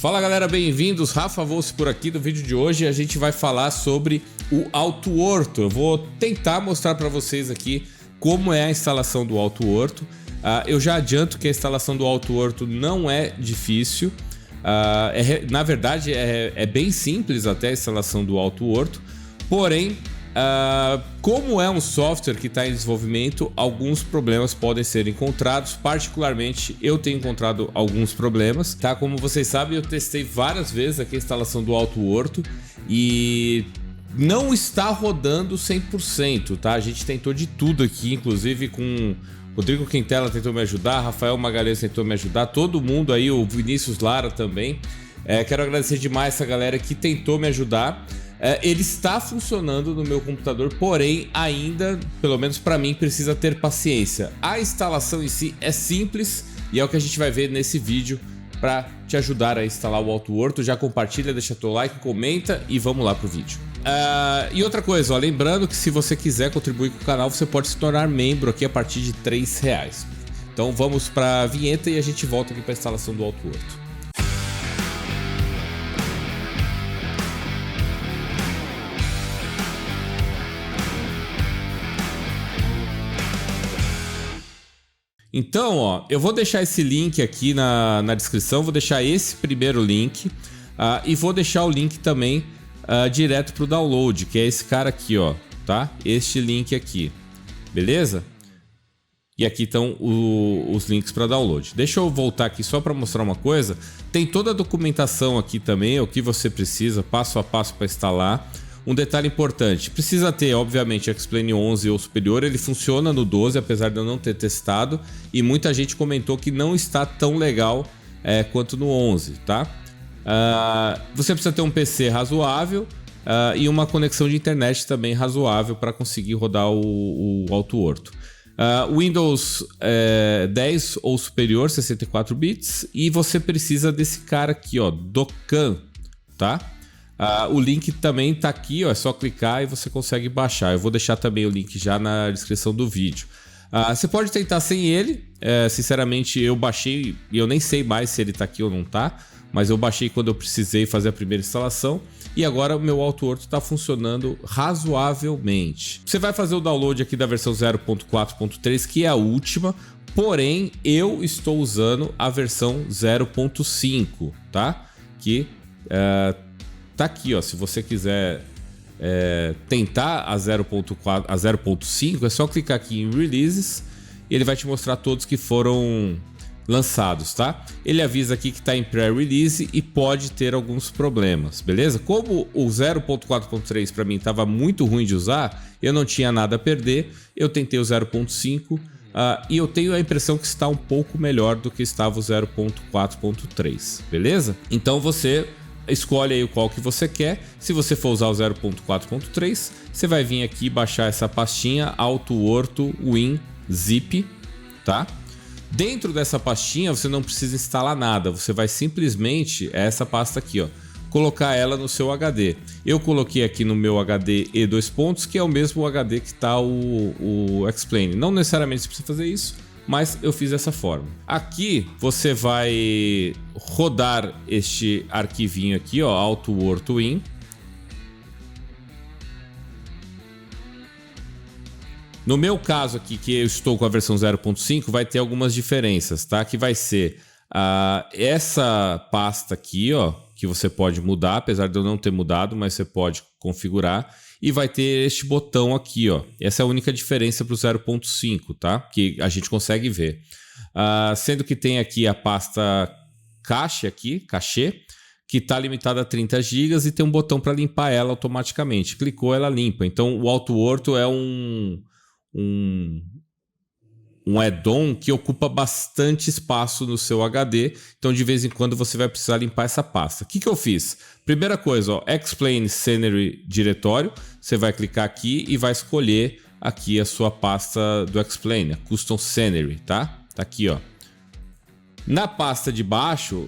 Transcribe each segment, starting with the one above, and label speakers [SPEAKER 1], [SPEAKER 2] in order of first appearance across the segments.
[SPEAKER 1] Fala galera, bem-vindos, Rafa Volsi por aqui. No vídeo de hoje a gente vai falar sobre o AutoOrto. Eu vou tentar mostrar para vocês aqui como é a instalação do AutoOrto. Eu já adianto que a instalação do AutoOrto não é difícil. Na verdade é bem simples até a instalação do AutoOrto. Porém, como é um software que está em desenvolvimento, alguns problemas podem ser encontrados. Particularmente, eu tenho encontrado alguns problemas, tá? Como vocês sabem, eu testei várias vezes aqui a instalação do AutoOrto e não está rodando 100%, tá? A gente tentou de tudo aqui, inclusive com Rodrigo Quintela tentou me ajudar, Rafael Magalhães tentou me ajudar, todo mundo aí, o Vinícius Lara também. Quero agradecer demais essa galera que tentou me ajudar. Ele está funcionando no meu computador, porém ainda, pelo menos para mim, precisa ter paciência. A instalação em si é simples e é o que a gente vai ver nesse vídeo para te ajudar a instalar o AutoOrto. Já compartilha, deixa teu like, comenta e vamos lá pro vídeo. E outra coisa, ó, lembrando que se você quiser contribuir com o canal, você pode se tornar membro aqui a partir de R$3. Então vamos para a vinheta e a gente volta aqui para a instalação do AutoOrto. Então, ó, eu vou deixar esse link aqui na descrição, vou deixar esse primeiro link e vou deixar o link também direto para o download, que é esse cara aqui, ó, tá? Este link aqui, beleza? E aqui estão os links para download. Deixa eu voltar aqui só para mostrar uma coisa. Tem toda a documentação aqui também, o que você precisa, passo a passo para instalar. Um detalhe importante, precisa ter, obviamente, X-Plane 11 ou superior, ele funciona no 12, apesar de eu não ter testado, e muita gente comentou que não está tão legal quanto no 11, tá? Você precisa ter um PC razoável e uma conexão de internet também razoável para conseguir rodar o AutoOrto. Windows 10 ou superior, 64 bits, e você precisa desse cara aqui, ó, Dokkan, tá? O link também tá aqui, ó, é só clicar e você consegue baixar. Eu vou deixar também o link já na descrição do vídeo. Você pode tentar sem ele. Sinceramente, eu baixei e eu nem sei mais se ele tá aqui ou não tá, mas eu baixei quando eu precisei fazer a primeira instalação e agora o meu AutoOrto está funcionando razoavelmente. Você vai fazer o download aqui da versão 0.4.3, que é a última, porém eu estou usando a versão 0.5, tá? Que tá aqui, ó. Se você quiser tentar a 0.4, a 0.5, é só clicar aqui em Releases e ele vai te mostrar todos que foram lançados, tá? Ele avisa aqui que está em pré-release e pode ter alguns problemas, beleza? Como o 0.4.3 para mim estava muito ruim de usar, eu não tinha nada a perder, eu tentei o 0.5 e eu tenho a impressão que está um pouco melhor do que estava o 0.4.3, beleza? Então você escolhe aí qual que você quer. Se você for usar o 0.4.3, você vai vir aqui baixar essa pastinha AutoOrto WinZip, tá? Dentro dessa pastinha você não precisa instalar nada, você vai simplesmente, essa pasta aqui, ó, colocar ela no seu HD. Eu coloquei aqui no meu HD E2 que é o mesmo HD que está o X-Plane. Não necessariamente você precisa fazer isso, mas eu fiz dessa forma. Aqui você vai rodar este arquivinho aqui, ó, AutoOrto Win. No meu caso aqui, que eu estou com a versão 0.5, vai ter algumas diferenças, tá? Que vai ser essa pasta aqui, ó, que você pode mudar, apesar de eu não ter mudado, mas você pode configurar. E vai ter este botão aqui, ó. Essa é a única diferença para o 0.5, tá? Que a gente consegue ver. Sendo que tem aqui a pasta cache aqui, cachê, que está limitada a 30 GB e tem um botão para limpar ela automaticamente. Clicou, ela limpa. Então o AutoOrto é um add-on que ocupa bastante espaço no seu HD, então de vez em quando você vai precisar limpar essa pasta. O que eu fiz? Primeira coisa, ó, X-Plane Scenery diretório, você vai clicar aqui e vai escolher aqui a sua pasta do X-Plane, a Custom Scenery, tá? Tá aqui, ó. Na pasta de baixo,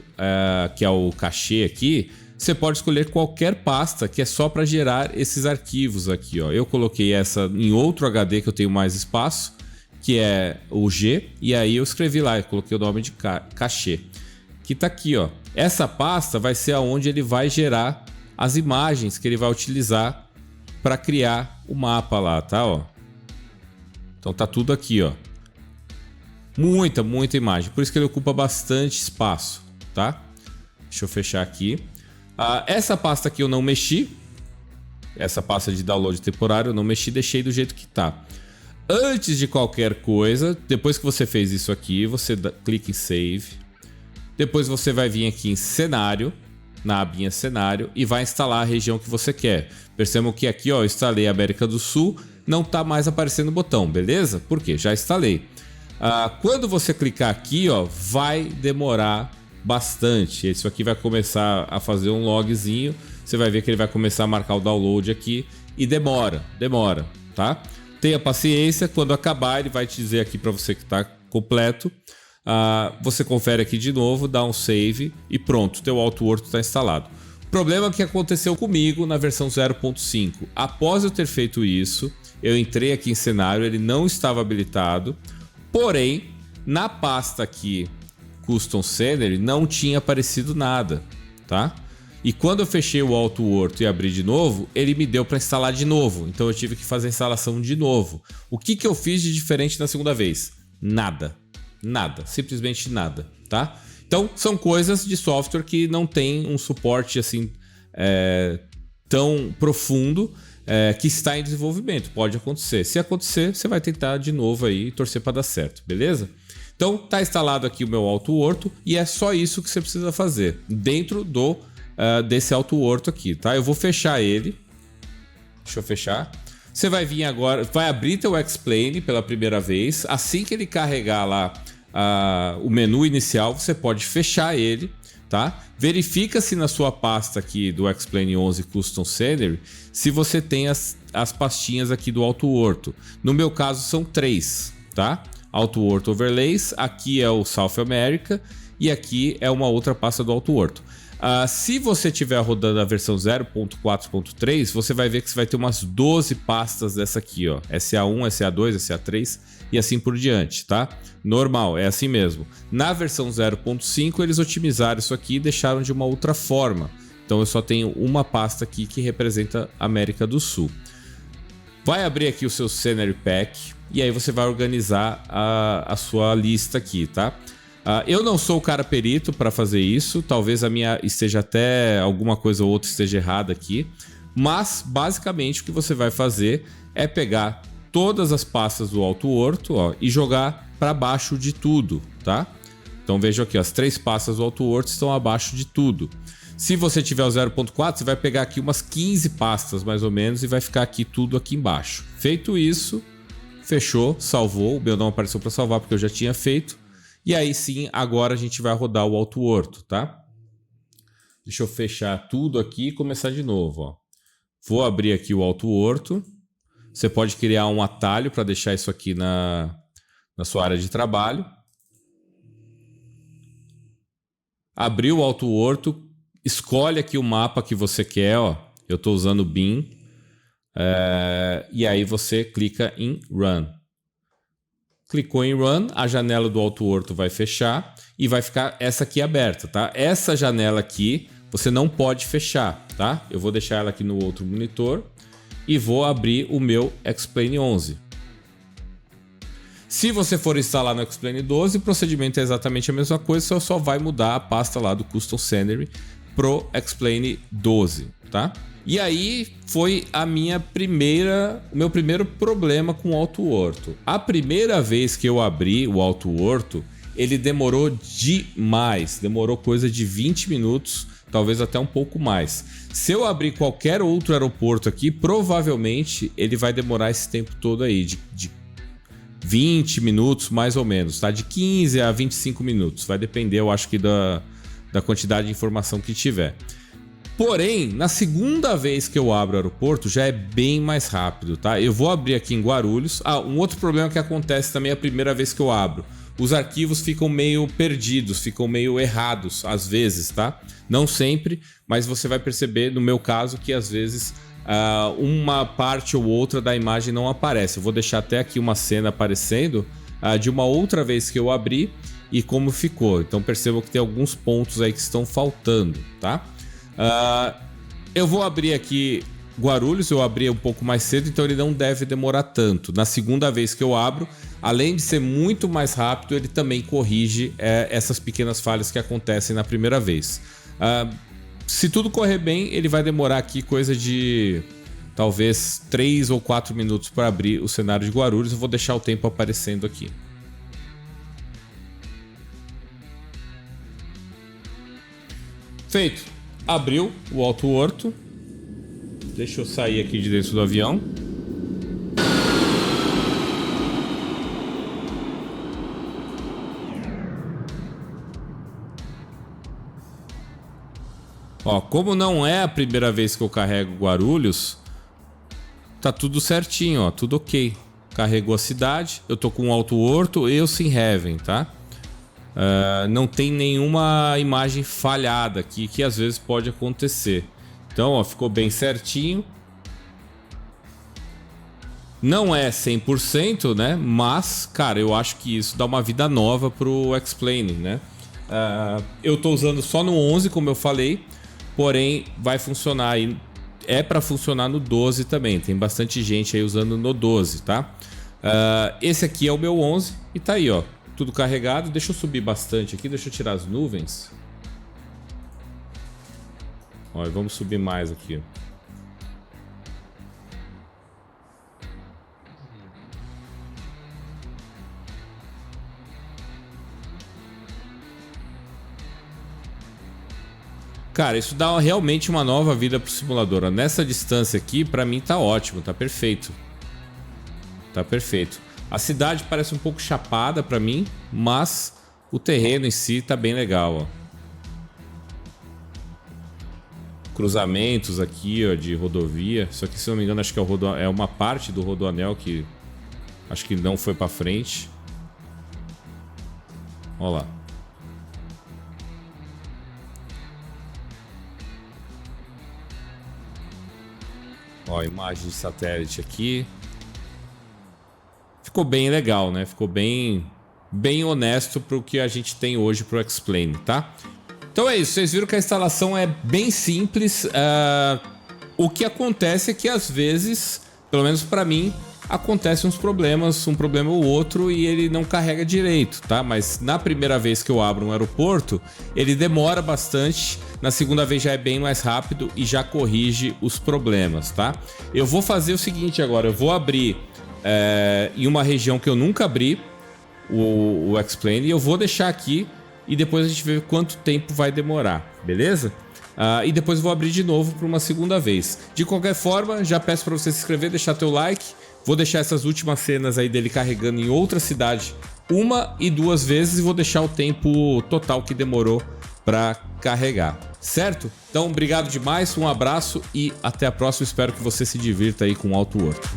[SPEAKER 1] que é o cachê aqui, você pode escolher qualquer pasta que é só para gerar esses arquivos aqui, ó. Eu coloquei essa em outro HD que eu tenho mais espaço, que é o G, e aí eu escrevi lá, eu coloquei o nome de cachê. que tá aqui, ó. Essa pasta vai ser aonde ele vai gerar as imagens que ele vai utilizar para criar o mapa lá, tá, ó. Então tá tudo aqui, ó. Muita imagem, por isso que ele ocupa bastante espaço, tá? Deixa eu fechar aqui. Essa pasta aqui eu não mexi. Essa pasta de download temporário eu não mexi, deixei do jeito que tá. Antes de qualquer coisa, depois que você fez isso aqui, você clica em Save. Depois você vai vir aqui em Cenário, na abinha Cenário, e vai instalar a região que você quer. Percebam que aqui, ó, eu instalei a América do Sul, não tá mais aparecendo o botão, beleza? Por quê? Já instalei. Quando você clicar aqui, ó, vai demorar bastante. Isso aqui vai começar a fazer um logzinho. Você vai ver que ele vai começar a marcar o download aqui e demora, tá? Tenha paciência, quando acabar ele vai te dizer aqui para você que está completo. Você confere aqui de novo, dá um save e pronto, teu AutoWorld está instalado. O problema que aconteceu comigo na versão 0.5. Após eu ter feito isso, eu entrei aqui em cenário, ele não estava habilitado. Porém, na pasta aqui, Custom Scenery, não tinha aparecido nada, tá? E quando eu fechei o AutoWorld e abri de novo, ele me deu para instalar de novo. Então eu tive que fazer a instalação de novo. O que eu fiz de diferente na segunda vez? Nada. Simplesmente nada, tá? Então são coisas de software que não tem um suporte assim tão profundo que está em desenvolvimento. Pode acontecer. Se acontecer, você vai tentar de novo aí e torcer para dar certo, beleza? Então tá instalado aqui o meu AutoWorld e é só isso que você precisa fazer dentro desse AutoWorld aqui, tá? Eu vou fechar ele. Deixa eu fechar. Você vai vir agora, vai abrir teu Explain pela primeira vez. Assim que ele carregar lá o menu inicial, você pode fechar ele, tá? Verifica se na sua pasta aqui do Explain 11 Custom Scenery, se você tem as pastinhas aqui do AutoWorld. No meu caso são 3, tá? AutoWorld Overlays, aqui é o South America e aqui é uma outra pasta do AutoWorld. Se você estiver rodando a versão 0.4.3, você vai ver que você vai ter umas 12 pastas dessa aqui, ó. SA1, SA2, SA3 e assim por diante, tá? Normal, é assim mesmo. Na versão 0.5 eles otimizaram isso aqui e deixaram de uma outra forma. Então eu só tenho uma pasta aqui que representa a América do Sul. Vai abrir aqui o seu Scenery Pack e aí você vai organizar a sua lista aqui, tá? Eu não sou o cara perito para fazer isso, talvez a minha esteja até alguma coisa ou outra esteja errada aqui, mas basicamente o que você vai fazer é pegar todas as pastas do AutoWorld, ó, e jogar para baixo de tudo, tá? Então vejam aqui, as 3 pastas do AutoWorld estão abaixo de tudo. Se você tiver o 0.4, você vai pegar aqui umas 15 pastas mais ou menos e vai ficar aqui tudo aqui embaixo. Feito isso, fechou, salvou, o meu não apareceu para salvar porque eu já tinha feito. E aí sim, agora a gente vai rodar o AutoWorld, tá? Deixa eu fechar tudo aqui e começar de novo, ó. Vou abrir aqui o AutoWorld. Você pode criar um atalho para deixar isso aqui na sua área de trabalho. Abriu o AutoWorld, escolhe aqui o mapa que você quer, ó. Eu estou usando o BIM. E aí você clica em Run. Clicou em Run, a janela do AutoWorld vai fechar e vai ficar essa aqui aberta, tá? Essa janela aqui você não pode fechar, tá? Eu vou deixar ela aqui no outro monitor e vou abrir o meu Explain 11. Se você for instalar no Explain 12, o procedimento é exatamente a mesma coisa, só vai mudar a pasta lá do Custom Scenery pro Explain 12, tá? E aí foi o meu primeiro problema com o AutoWorld. A primeira vez que eu abri o AutoWorld, ele demorou demais. Demorou coisa de 20 minutos, talvez até um pouco mais. Se eu abrir qualquer outro aeroporto aqui, provavelmente ele vai demorar esse tempo todo aí, de 20 minutos mais ou menos, tá? De 15 a 25 minutos. Vai depender, eu acho que da quantidade de informação que tiver. Porém, na segunda vez que eu abro o aeroporto, já é bem mais rápido, tá? Eu vou abrir aqui em Guarulhos. Um outro problema que acontece também a primeira vez que eu abro. Os arquivos ficam meio perdidos, ficam meio errados às vezes, tá? Não sempre, mas você vai perceber, no meu caso, que às vezes uma parte ou outra da imagem não aparece. Eu vou deixar até aqui uma cena aparecendo de uma outra vez que eu abri e como ficou. Então percebam que tem alguns pontos aí que estão faltando, tá? Eu vou abrir aqui Guarulhos, eu abri um pouco mais cedo, então ele não deve demorar tanto. Na segunda vez que eu abro, além de ser muito mais rápido, ele também corrige essas pequenas falhas que acontecem na primeira vez. Se tudo correr bem, ele vai demorar aqui coisa de talvez 3 ou 4 minutos para abrir o cenário de Guarulhos. Eu vou deixar o tempo aparecendo aqui. Feito. Abriu o Alto Horto. Deixa eu sair aqui de dentro do avião. Ó, como não é a primeira vez que eu carrego Guarulhos, tá tudo certinho, ó, tudo ok. Carregou a cidade, eu tô com o Alto Horto e o Sim Heaven, tá? Não tem nenhuma imagem falhada aqui, que às vezes pode acontecer. Então, ó, ficou bem certinho. Não é 100%, né? Mas, cara, eu acho que isso dá uma vida nova pro X-Plane, né? Eu tô usando só no 11, como eu falei. Porém, vai funcionar aí. É para funcionar no 12 também. Tem bastante gente aí usando no 12, tá? Esse aqui é o meu 11 e tá aí, ó. Tudo carregado. Deixa eu subir bastante aqui. Deixa eu tirar as nuvens. Ó, vamos subir mais aqui. Cara, isso dá realmente uma nova vida pro simulador. Nessa distância aqui, pra mim tá ótimo, tá perfeito. Tá perfeito. A cidade parece um pouco chapada pra mim, mas o terreno em si tá bem legal, ó. Cruzamentos aqui, ó, de rodovia. Isso aqui, se não me engano, acho que é uma parte do Rodoanel que acho que não foi pra frente. Ó lá. Ó, imagem de satélite aqui. Ficou bem legal, né? Ficou bem honesto pro que a gente tem hoje pro X-Plane, tá? Então é isso, vocês viram que a instalação é bem simples. O que acontece é que às vezes, pelo menos para mim, acontecem uns problemas, um problema ou outro, e ele não carrega direito, tá? Mas na primeira vez que eu abro um aeroporto, ele demora bastante. Na segunda vez já é bem mais rápido e já corrige os problemas, tá? Eu vou fazer o seguinte agora, eu vou abrir em uma região que eu nunca abri o X-Plane, e eu vou deixar aqui e depois a gente vê quanto tempo vai demorar, beleza? E depois eu vou abrir de novo para uma segunda vez. De qualquer forma, já peço para você se inscrever, deixar teu like. Vou deixar essas últimas cenas aí dele carregando em outra cidade 1 e 2 vezes e vou deixar o tempo total que demorou para carregar, certo? Então, obrigado demais, um abraço e até a próxima. Espero que você se divirta aí com o Alto Horto.